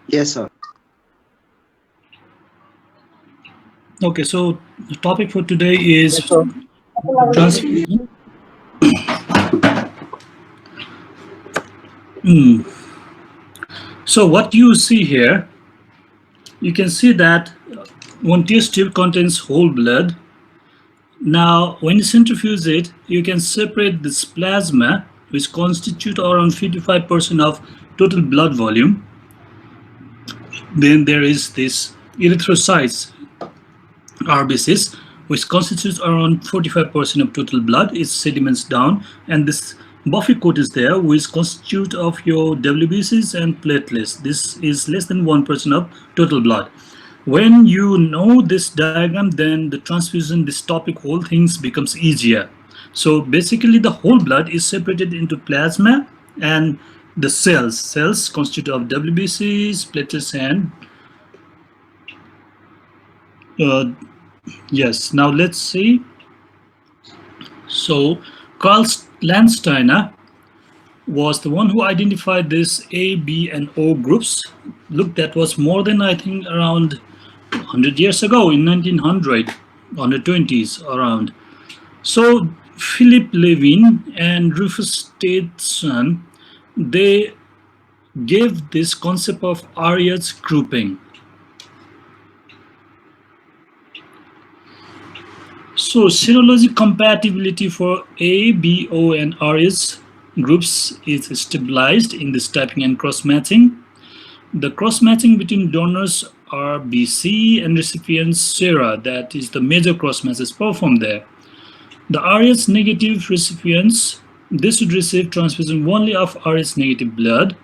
Yes, sir. Okay, so the topic for today is So, transfusion. Hmm. So what you see here, you can see that one test tube contains whole blood. Now, when you centrifuge it, you can separate this plasma, which constitute around 55% of total blood volume. Then there is this erythrocytes, RBCs, which constitutes around 45% of total blood. It sediments down, and this buffy coat is there, which constitute of your WBCs and platelets. This is less than 1% of total blood. When you know this diagram, then the transfusion, this topic, whole things becomes easier. So basically, the whole blood is separated into plasma and the cells. Cells constitute of WBCs, platelets, and uh, yes. Now let's see. So Carl Landsteiner was the one who identified this A, B, and O groups. Look, that was more than I think around 100 years ago in 1900, 120s around. So Philip Levin and Rufus Stetson, they gave this concept of Arias grouping. So serology compatibility for A, B, O, and RS groups is stabilized in this typing and cross-matching. The cross-matching between donors RBC and recipients sera, that is the major cross-match is performed there. The RS negative recipients, they should receive transfusion only of RS negative blood,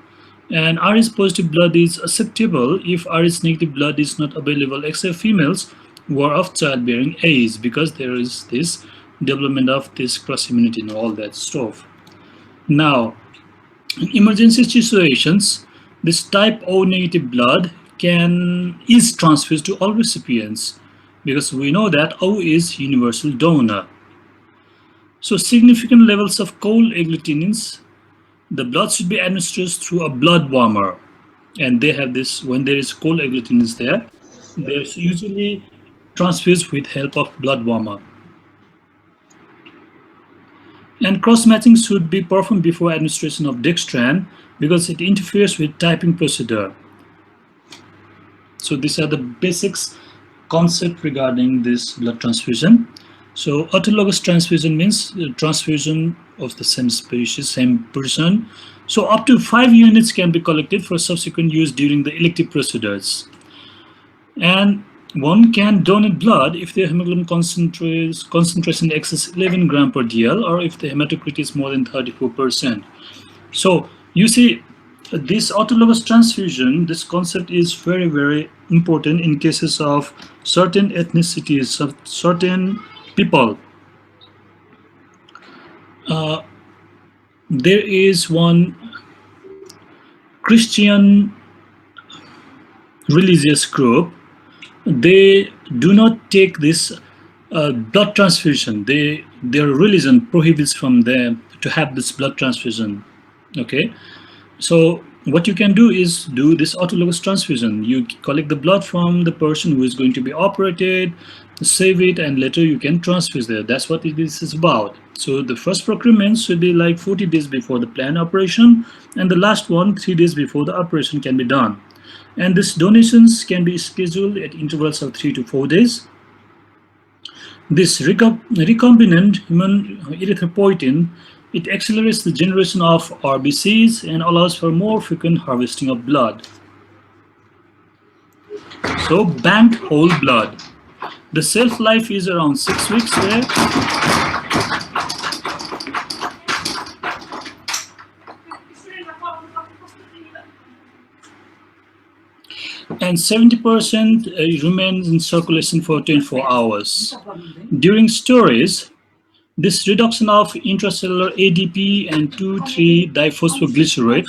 and RS positive blood is acceptable if RS negative blood is not available except females who are of childbearing age, because there is this development of this cross immunity and all that stuff. Now, in emergency situations, this type O negative blood is transfused to all recipients, because we know that O is universal donor. So significant levels of cold agglutinins, the blood should be administered through a blood warmer, and they have this when there is cold agglutinins there. There's usually transfused with help of blood warmer. And cross-matching should be performed before administration of dextran because it interferes with typing procedure. So these are the basics concept regarding this blood transfusion. So autologous transfusion means transfusion of the same species, same person. So up to 5 units can be collected for subsequent use during the elective procedures. And one can donate blood if the hemoglobin concentration exceeds 11 gram per dl, or if the hematocrit is more than 34%. So you see, this autologous transfusion, this concept is very, very important in cases of certain ethnicities, of certain people. Uh, there is one Christian religious group. They do not take this blood transfusion. Their religion prohibits from them to have this blood transfusion. Okay, so what you can do is do this autologous transfusion. You collect the blood from the person who is going to be operated, save it, and later you can transfuse there. That's what this is about. So the first procurement should be like 40 days before the planned operation, and the last one 3 days before the operation can be done. And these donations can be scheduled at intervals of 3 to 4 days. This recombinant human erythropoietin, it accelerates the generation of RBCs and allows for more frequent harvesting of blood. So banked whole blood. The shelf life is around 6 weeks there. And 70% remains in circulation for 24 hours. During storage, this reduction of intracellular ADP and 2,3-diphosphoglycerate,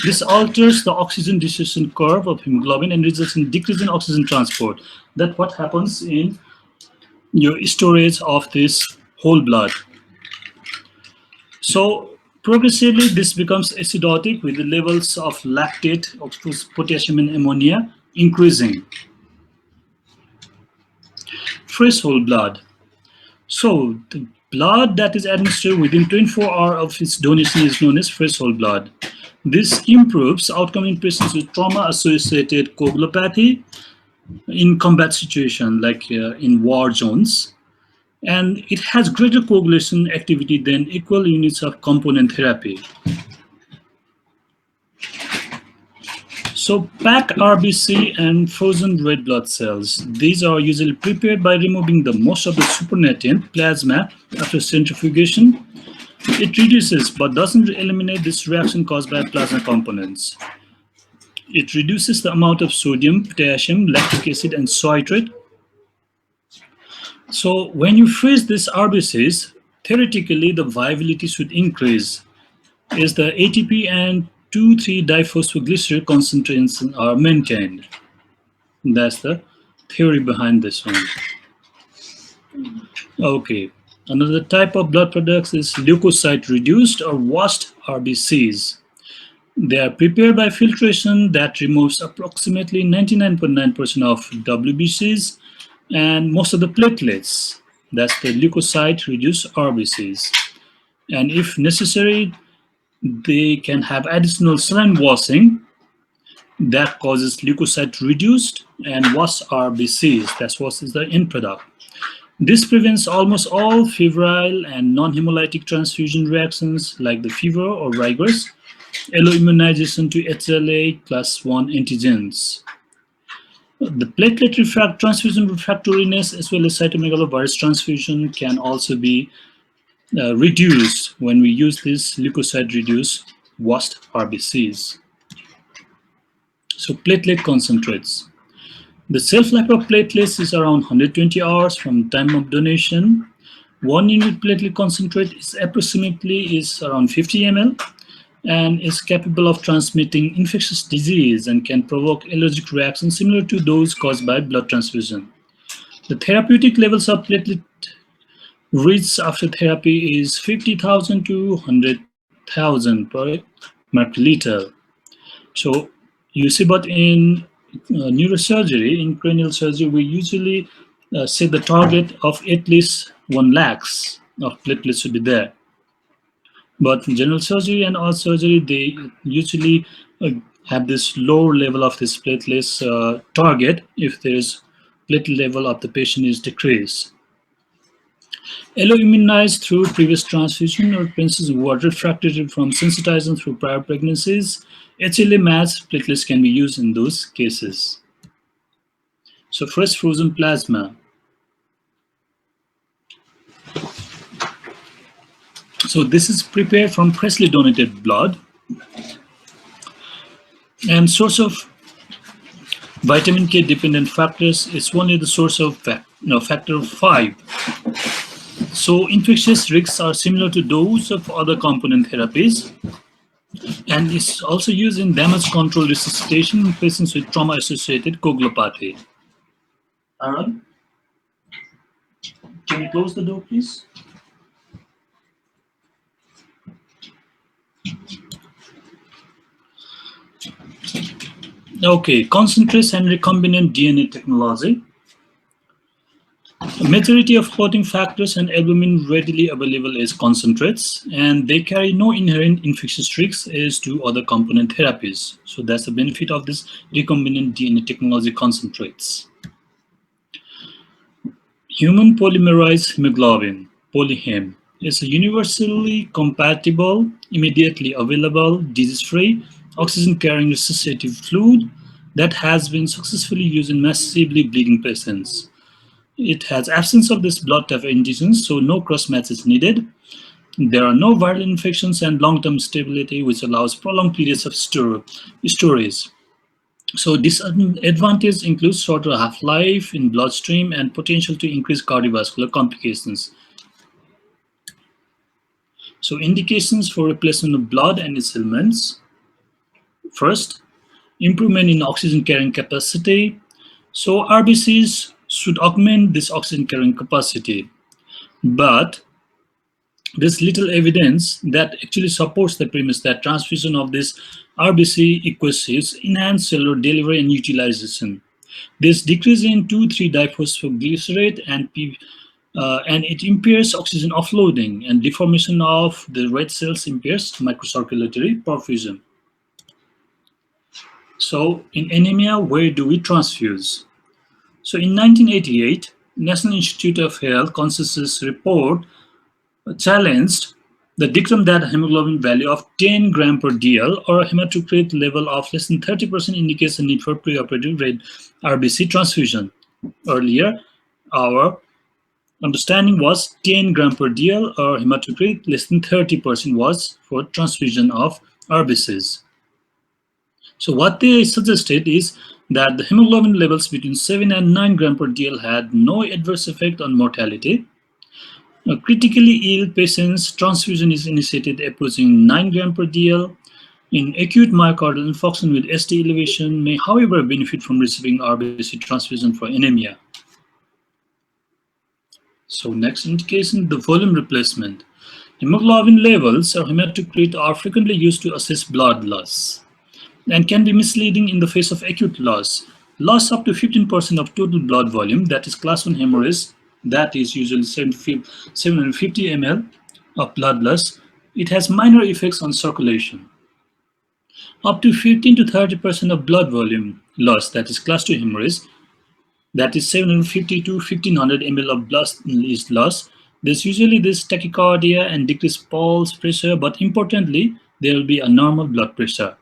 this alters the oxygen dissociation curve of hemoglobin and results in decrease in oxygen transport. That's what happens in your storage of this whole blood. So Progressively, this becomes acidotic with the levels of lactate, of potassium and ammonia increasing. Fresh whole blood. So the blood that is administered within 24 hours of its donation is known as fresh whole blood. This improves outcome in patients with trauma-associated coagulopathy in combat situations like in war zones, and it has greater coagulation activity than equal units of component therapy. So packed RBC and frozen red blood cells. These are usually prepared by removing the most of the supernatant plasma after centrifugation. It reduces but doesn't eliminate this reaction caused by plasma components. It reduces the amount of sodium, potassium, lactic acid, and citrate. So when you freeze these RBCs, theoretically the viability should increase as the ATP and 2,3-diphosphoglycerol concentrations are maintained. That's the theory behind this one. Okay, another type of blood products is leukocyte reduced or washed RBCs. They are prepared by filtration that removes approximately 99.9% of WBCs and most of the platelets. That's the leukocyte reduced RBCs. And if necessary, they can have additional saline washing that causes leukocyte reduced and washed RBCs. That's what is the end product. This prevents almost all febrile and non-hemolytic transfusion reactions like the fever or rigorous alloimmunization to HLA class 1 antigens. The platelet transfusion refractoriness as well as cytomegalovirus transfusion can also be reduced when we use these leukocyte reduced washed RBCs. So platelet concentrates. The shelf life of platelets is around 120 hours from time of donation. 1 unit platelet concentrate is approximately around 50 ml and is capable of transmitting infectious disease and can provoke allergic reactions similar to those caused by blood transfusion. The therapeutic levels of platelet reached after therapy is 50,000 to 100,000 per microliter. So you see, but in neurosurgery, in cranial surgery, we usually set the target of at least 1 lakhs of platelets should be there. But in general surgery and all surgery, they usually have this lower level of this platelets target if there is platelet level of the patient is decreased. Alloimmunized through previous transfusion or patients who are refractory from sensitizing through prior pregnancies, HLA matched platelets can be used in those cases. So fresh frozen plasma. So this is prepared from freshly donated blood and source of vitamin K dependent factors is only the source of factor 5. So infectious risks are similar to those of other component therapies, and is also used in damage control resuscitation in patients with trauma-associated coagulopathy. Aaron, can you close the door, please? Okay, concentrates and recombinant DNA technology. The majority of clotting factors and albumin readily available as concentrates, and they carry no inherent infectious risks as do other component therapies. So that's the benefit of this recombinant DNA technology concentrates. Human polymerized hemoglobin, polyhem, is a universally compatible, immediately available, disease-free, oxygen-carrying resuscitative fluid that has been successfully used in massively bleeding patients. It has absence of this blood type antigens, so no cross-match is needed. There are no viral infections and long-term stability, which allows prolonged periods of storage. So disadvantages include shorter half-life in bloodstream and potential to increase cardiovascular complications. So indications for replacement of blood and its elements. First, improvement in oxygen carrying capacity. So RBCs should augment this oxygen carrying capacity, but There's little evidence that actually supports the premise that transfusion of this RBC equations enhance cellular delivery and utilization. This decrease in 2,3-diphosphoglycerate and it impairs oxygen offloading, and deformation of the red cells impairs microcirculatory perfusion. So in anemia, where do we transfuse? So in 1988, National Institute of Health consensus report challenged the dictum that a hemoglobin value of 10 gram per dl or a hematocrit level of less than 30% indicates the need for preoperative red RBC transfusion. Earlier, our understanding was 10 gram per dl or hematocrit less than 30% was for transfusion of RBCs. So what they suggested is that the hemoglobin levels between 7 and 9 gram per dl had no adverse effect on mortality. Critically ill patients, transfusion is initiated approaching 9 gram per dl. In acute myocardial infarction with ST elevation may, however, benefit from receiving RBC transfusion for anemia. So next indication, the volume replacement. Hemoglobin levels or hematocrit are frequently used to assess blood loss and can be misleading in the face of acute loss. Loss up to 15% of total blood volume, that is class 1 hemorrhage, that is usually 750 ml of blood loss. It has minor effects on circulation. Up to 15 to 30% of blood volume loss, that is class 2 hemorrhage, that is 750 to 1500 ml of blood is lost. There's usually this tachycardia and decreased pulse pressure, but importantly, there will be a normal blood pressure.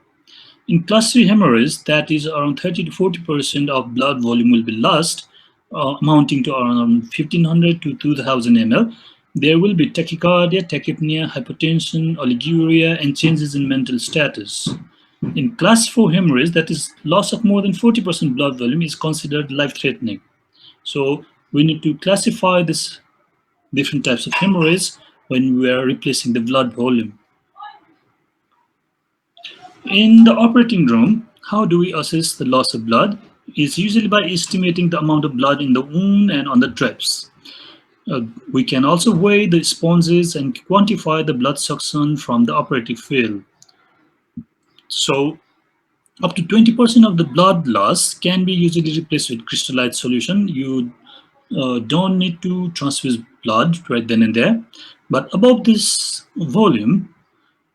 In class 3 hemorrhage, that is around 30 to 40% of blood volume will be lost, amounting to around 1500 to 2000 ml. There will be tachycardia, tachypnea, hypotension, oliguria, and changes in mental status. In class 4 hemorrhage, that is loss of more than 40% blood volume is considered life-threatening. So we need to classify this different types of hemorrhage when we are replacing the blood volume. In the operating room, how do we assess the loss of blood? It's usually by estimating the amount of blood in the wound and on the drapes. We can also weigh the sponges and quantify the blood suction from the operative field. So up to 20% of the blood loss can be usually replaced with crystallized solution. You don't need to transfuse blood right then and there. But above this volume,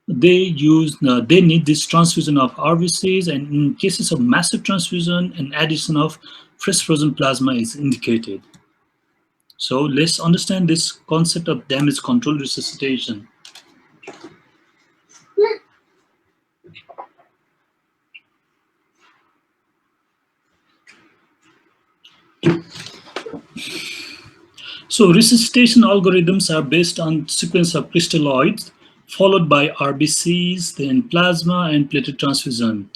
they need this transfusion of RBCs, and in cases of massive transfusion, an addition of fresh frozen plasma is indicated. So let's understand this concept of damage control resuscitation. So resuscitation algorithms are based on sequence of crystalloids followed by RBCs, then plasma and platelet transfusion,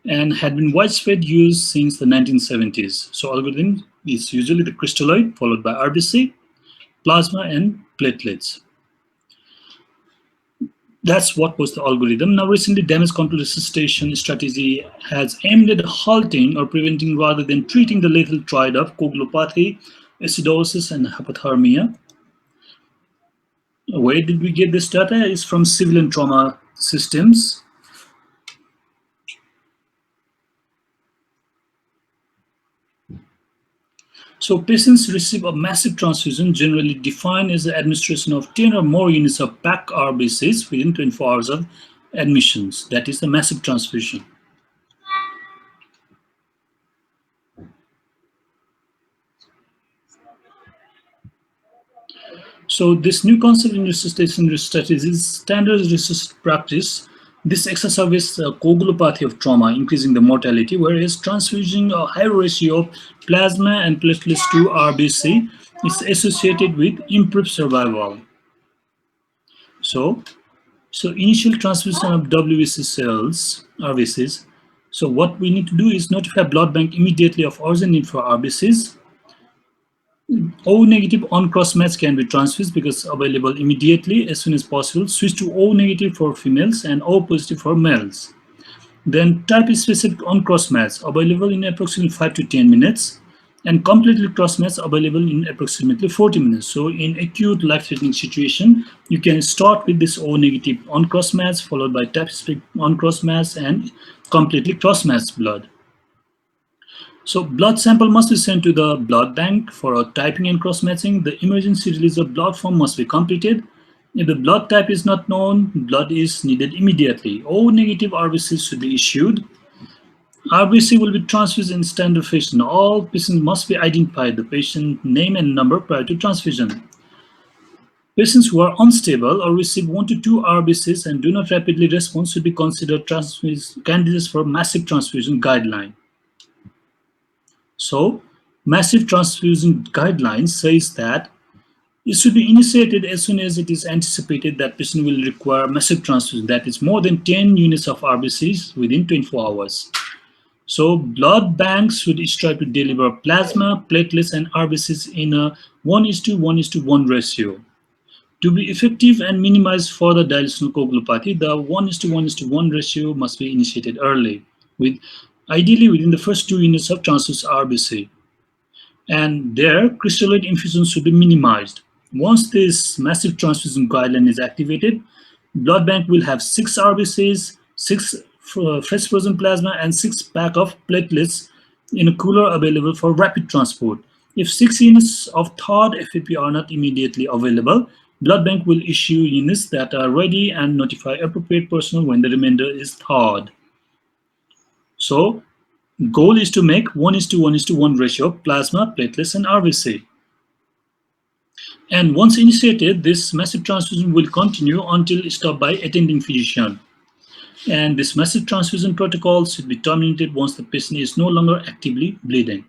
and had been widespread use since the 1970s. So algorithm is usually the crystalloid followed by RBC, plasma and platelets. That's what was the algorithm. Now recently, damage control resuscitation strategy has aimed at halting or preventing rather than treating the lethal triad of coagulopathy, acidosis, and hypothermia. Where did we get this data? Is from civilian trauma systems. So patients receive a massive transfusion, generally defined as the administration of 10 or more units of packed RBCs within 24 hours of admissions. That is the massive transfusion. So this new concept in resuscitation strategies is standard resuscitation practice. This exacerbates coagulopathy of trauma, increasing the mortality, whereas transfusing a high ratio of plasma and platelets to RBC is associated with improved survival. So initial transfusion of WBC cells, RBCs. So what we need to do is notify blood bank immediately of urgent need for RBCs. O negative on cross match can be transfused because available immediately as soon as possible. Switch to O negative for females and O positive for males. Then type specific on cross match available in approximately 5 to 10 minutes. and completely cross-match available in approximately 40 minutes. So in acute life-threatening situation, you can start with this O negative on cross-match followed by type-specific on cross-match and completely cross-match blood. So blood sample must be sent to the blood bank for typing and cross-matching. The emergency release of blood form must be completed. If the blood type is not known, blood is needed immediately. O negative RBCs should be issued. RBC will be transfused in standard fashion. All patients must be identified, the patient name and number prior to transfusion. Patients who are unstable or receive 1 to 2 RBCs and do not rapidly respond should be considered candidates for massive transfusion guideline. So, massive transfusion guidelines says that it should be initiated as soon as it is anticipated that patient will require massive transfusion, that is more than 10 units of RBCs within 24 hours. So blood banks should strive to deliver plasma, platelets, and RBCs in a 1:1:1 ratio. To be effective and minimize further dilational coagulopathy, the 1:1:1 ratio must be initiated early, with ideally within the first 2 units of transfused RBC. And there, crystalloid infusion should be minimized. Once this massive transfusion guideline is activated, blood bank will have 6 RBCs, 6 fresh frozen plasma, and 6 pack of platelets in a cooler available for rapid transport. If 6 units of thawed FFP are not immediately available, blood bank will issue units that are ready and notify appropriate personnel when the remainder is thawed. So, goal is to make 1:1:1 ratio of plasma, platelets, and RBC. And once initiated, this massive transfusion will continue until stopped by attending physician. And this massive transfusion protocol should be terminated once the patient is no longer actively bleeding.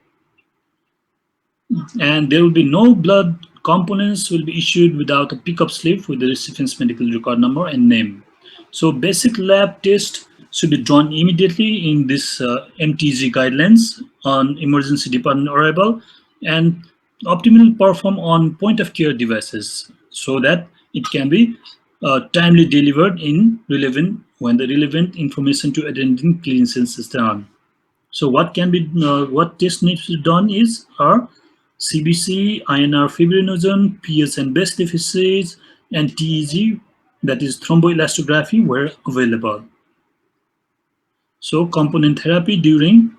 And there will be no blood components will be issued without a pickup slip with the recipient's medical record number and name. So basic lab test should be drawn immediately in this MTG guidelines on emergency department arrival and optimally perform on point of care devices so that it can be timely delivered in relevant when the relevant information to attending clinicians is done. So what test needs to be done is CBC, INR fibrinogen, PS and base deficits, and TEG, that is thromboelastography, were available. So component therapy during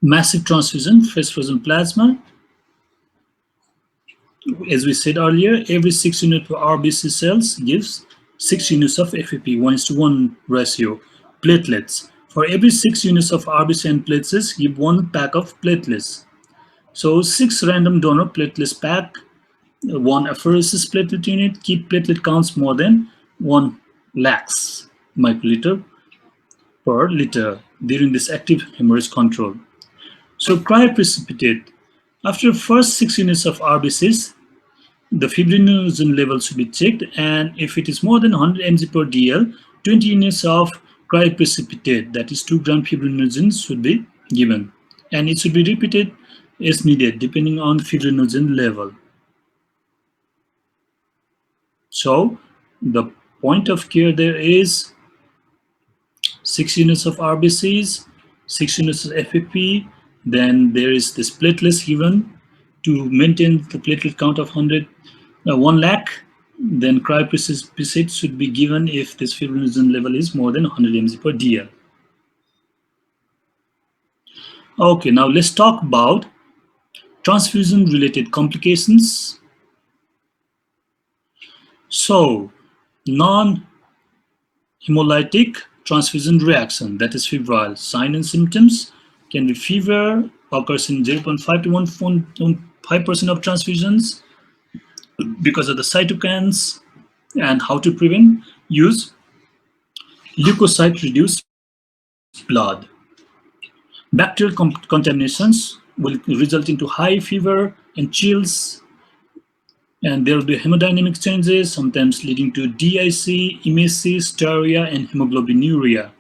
massive transfusion, fresh frozen plasma. As we said earlier, every 6 units of RBC cells gives 6 units of FFP, 1:1 ratio. Platelets. For every 6 units of RBC and platelets, give 1 pack of platelets. So 6 random donor platelets pack, 1 apheresis platelet unit, keep platelet counts more than 1 lakhs microliter per liter during this active hemorrhage control. So cryoprecipitate. After first 6 units of RBCs, the fibrinogen level should be checked, and if it is more than 100 mg per dl, 20 units of cryoprecipitate, that is 2 gram fibrinogen, should be given, and it should be repeated as needed depending on fibrinogen level. So the point of care there is 6 units of RBCs, 6 units of FFP, then there is this platelets given to maintain the platelet count of 1 lakh, then cryoprecipitate should be given if this fibrinogen level is more than 100 mg per dl. Okay, now let's talk about transfusion-related complications. So, non-hemolytic transfusion reaction, that is febrile. Sign and symptoms can be fever, occurs in 0.5 to 1.5% of transfusions because of the cytokines. And how to prevent? Use leukocyte-reduced blood. Bacterial contaminations will result into high fever and chills, and there will be hemodynamic changes, sometimes leading to DIC, emesis, diarrhea, and hemoglobinuria.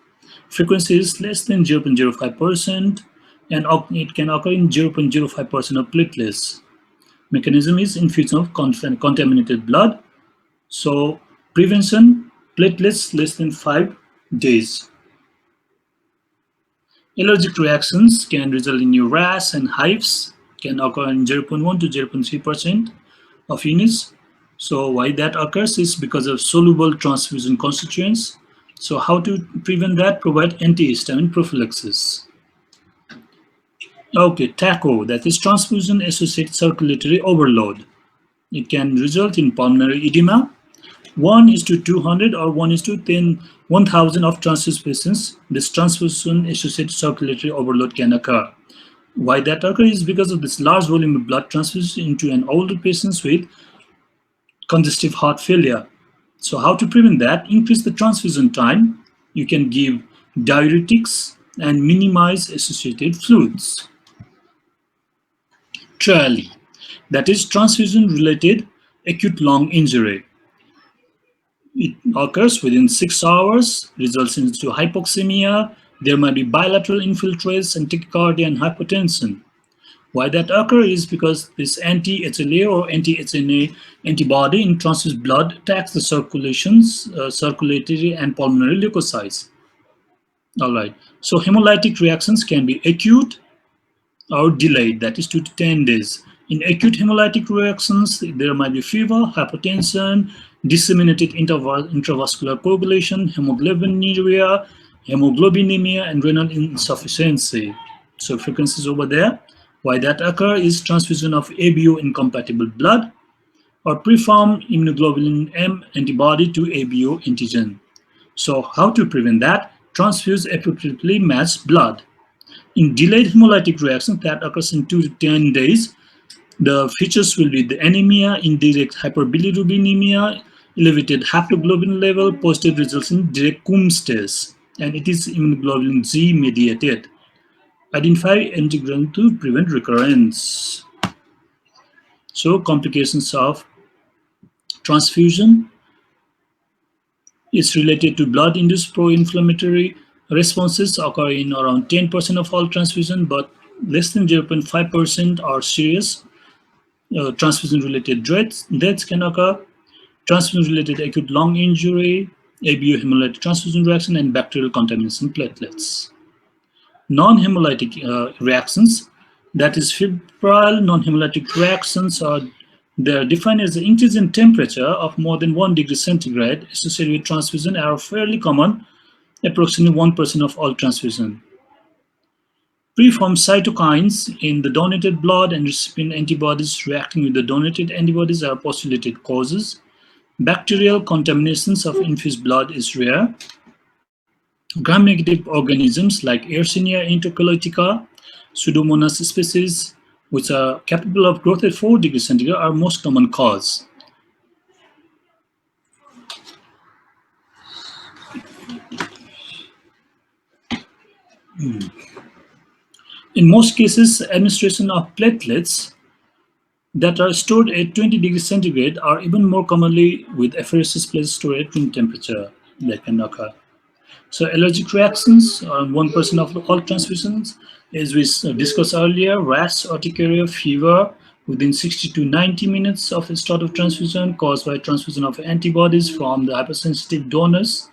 Frequency is less than 0.05%, and it can occur in 0.05% of platelets. Mechanism is infusion of contaminated blood. So prevention, platelets less than 5 days. Allergic reactions can result in rash and hives, can occur in 0.1 to 0.3% of units. So why that occurs is because of soluble transfusion constituents. So how to prevent that? Provide antihistamine prophylaxis. Okay, TACO, that is transfusion-associated circulatory overload. It can result in pulmonary edema, 1 is to 200 or 1 is to 1,000 of transfused patients. This transfusion-associated circulatory overload can occur. Why that occurs is because of this large volume of blood transfused into an older patient with congestive heart failure. So how to prevent that? Increase the transfusion time. You can give diuretics and minimize associated fluids. TRALI, that is transfusion-related acute lung injury. It occurs within 6 hours, results into hypoxemia. There might be bilateral infiltrates and tachycardia and hypotension. Why that occurs is because this anti-HLA or anti-HNA antibody in transfused blood attacks the circulatory and pulmonary leukocytes. All right. So hemolytic reactions can be acute or delayed, that is 2 to 10 days. In acute hemolytic reactions, there might be fever, hypotension, disseminated intravascular coagulation, hemoglobinuria, hemoglobinemia, and renal insufficiency. So frequencies over there. Why that occur is transfusion of ABO incompatible blood or preformed immunoglobulin M antibody to ABO antigen. So how to prevent that? Transfuse appropriately matched blood. In delayed hemolytic reactions that occurs in 2 to 10 days, the features will be the anemia, indirect hyperbilirubinemia, elevated haptoglobin level, positive results in direct Coombs and it is immunoglobulin G mediated. Identify antigen to prevent recurrence. So complications of transfusion is related to blood-induced pro-inflammatory responses occur in around 10% of all transfusion, but less than 0.5% are serious. Transfusion-related deaths can occur. Transfusion-related acute lung injury, ABO hemolytic transfusion reaction, and bacterial contamination platelets. Non-hemolytic reactions, that is febrile non-hemolytic reactions, they're defined as the increase in temperature of more than 1 degree centigrade associated with transfusion are fairly common, approximately 1% of all transfusion. Preformed cytokines in the donated blood and recipient antibodies reacting with the donated antibodies are postulated causes. Bacterial contaminations of infused blood is rare. Gram-negative organisms like Yersinia intercalatica, Pseudomonas species, which are capable of growth at 4 degrees centigrade, are most common cause. In most cases, administration of platelets that are stored at 20 degrees centigrade are even more commonly with apheresis platelets stored at room temperature that can occur. So allergic reactions are 1% of all transfusions. As we discussed earlier, rash, urticaria, fever within 60 to 90 minutes of the start of transfusion caused by transfusion of antibodies from the hypersensitive donors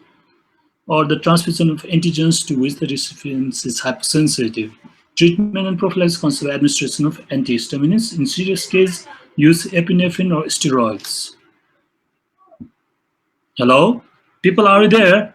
or the transfusion of antigens to which the recipient is hypersensitive. Treatment and prophylaxis consist of administration of antihistamines. In serious case, use epinephrine or steroids. Hello? People, are you there?